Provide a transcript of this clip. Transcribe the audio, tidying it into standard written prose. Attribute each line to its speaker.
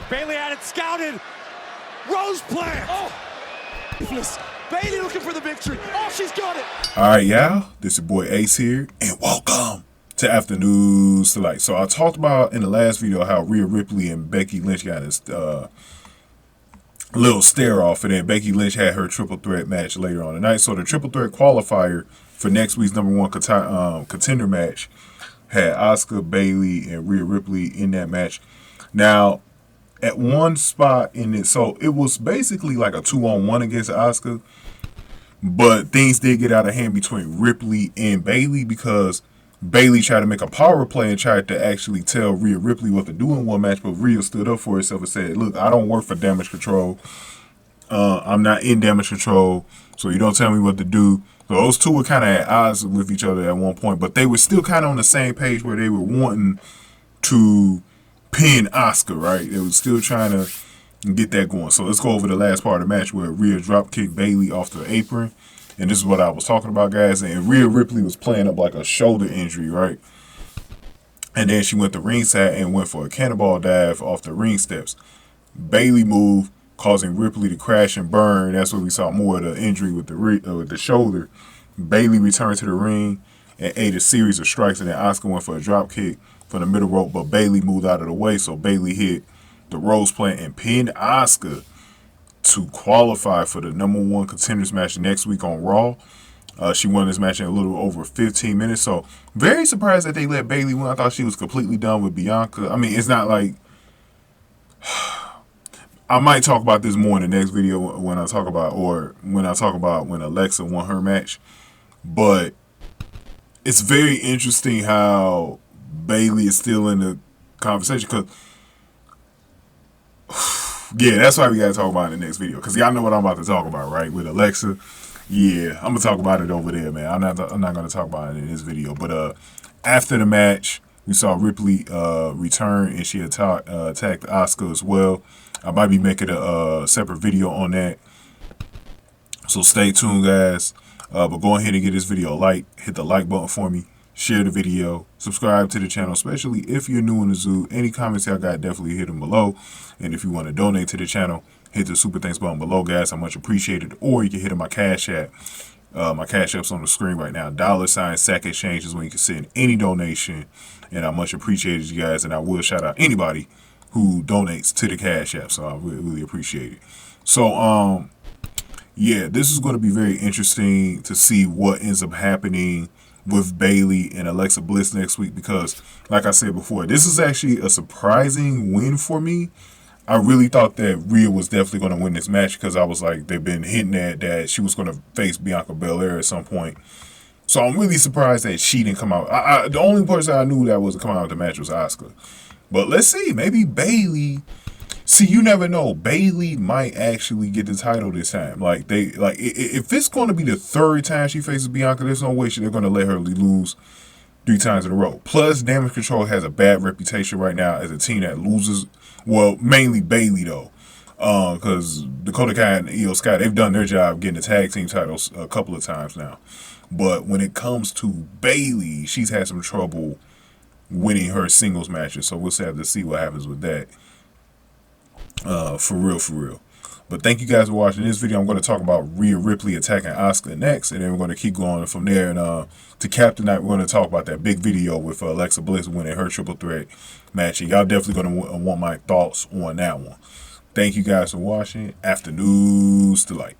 Speaker 1: dropkick. Bayley had it scouted. Rose plant. Oh, Bayley looking for the victory. Oh, she's got it.
Speaker 2: All right, y'all. This your boy Ace here, and welcome to Afternoons Delight. So I talked about in the last video how Rhea Ripley and Becky Lynch got this little stare off, and then Becky Lynch had her triple threat match later on tonight. So the triple threat qualifier for next week's #1 contender match had Asuka, Bayley, and Rhea Ripley in that match. Now, at one spot in it, so it was basically like a 2-on-1 against Asuka, but things did get out of hand between Ripley and Bayley because Bayley tried to make a power play and tried to actually tell Rhea Ripley what to do in one match, but Rhea stood up for herself and said, look, I don't work for damage control. I'm not in damage control, so you don't tell me what to do. So those two were kind of at odds with each other at one point, but they were still kind of on the same page where they were wanting to pin Asuka, right? They were still trying to get that going. So let's go over the last part of the match where Rhea dropkicked Bayley off the apron. And this is what I was talking about, guys. And Rhea Ripley was playing up like a shoulder injury, right? And then she went to ringside and went for a cannonball dive off the ring steps. Bayley moved, causing Ripley to crash and burn. That's where we saw more of the injury with the shoulder. Bayley returned to the ring and ate a series of strikes, and then Asuka went for a drop kick from the middle rope, but Bayley moved out of the way, so Bayley hit the rose plant and pinned Asuka to qualify for the #1 contenders match next week on Raw. She won this match in a little over 15 minutes, so very surprised that they let Bayley win. I thought she was completely done with Bianca. I mean, it's not like... I might talk about this more in the next video when I talk about when Alexa won her match. But it's very interesting how Bayley is still in the conversation. Because, yeah, that's why we got to talk about it in the next video. Because y'all know what I'm about to talk about, right? With Alexa. Yeah, I'm going to talk about it over there, man. I'm not going to talk about it in this video. But after the match, we saw Ripley return, and she attacked Asuka as well. I might be making a separate video on that, so stay tuned, guys. But go ahead and give this video a like. Hit the like button for me. Share the video. Subscribe to the channel, especially if you're new in the zoo. Any comments y'all got, definitely hit them below. And if you want to donate to the channel, hit the super thanks button below, guys. I'm much appreciated. Or you can hit my Cash App. My Cash App's on the screen right now. $ Sack Exchange is when you can send any donation. And I much appreciated you guys. And I will shout out anybody who donates to the Cash App, so I really appreciate it. So, yeah, this is going to be very interesting to see what ends up happening with Bayley and Alexa Bliss next week, because, like I said before, this is actually a surprising win for me. I really thought that Rhea was definitely going to win this match, because I was like, they've been hinting at that she was going to face Bianca Belair at some point. So I'm really surprised that she didn't come out. The only person I knew that was coming out of the match was Asuka. But let's see, maybe Bayley. See, you never know. Bayley might actually get the title this time. If it's going to be the third time she faces Bianca, there's no way they're going to let her lose 3 times in a row. Plus, Damage Control has a bad reputation right now as a team that loses. Well, mainly Bayley though, because Dakota Kai and Io Sky, they've done their job getting the tag team titles a couple of times now. But when it comes to Bayley, she's had some trouble winning her singles matches, so we'll have to see what happens with that. For real. But thank you guys for watching this video. I'm going to talk about Rhea Ripley attacking Asuka next, and then we're going to keep going from there. And to cap the night, we're going to talk about that big video with Alexa Bliss winning her triple threat match. And y'all definitely going to want my thoughts on that one. Thank you guys for watching. Afternoons Delight.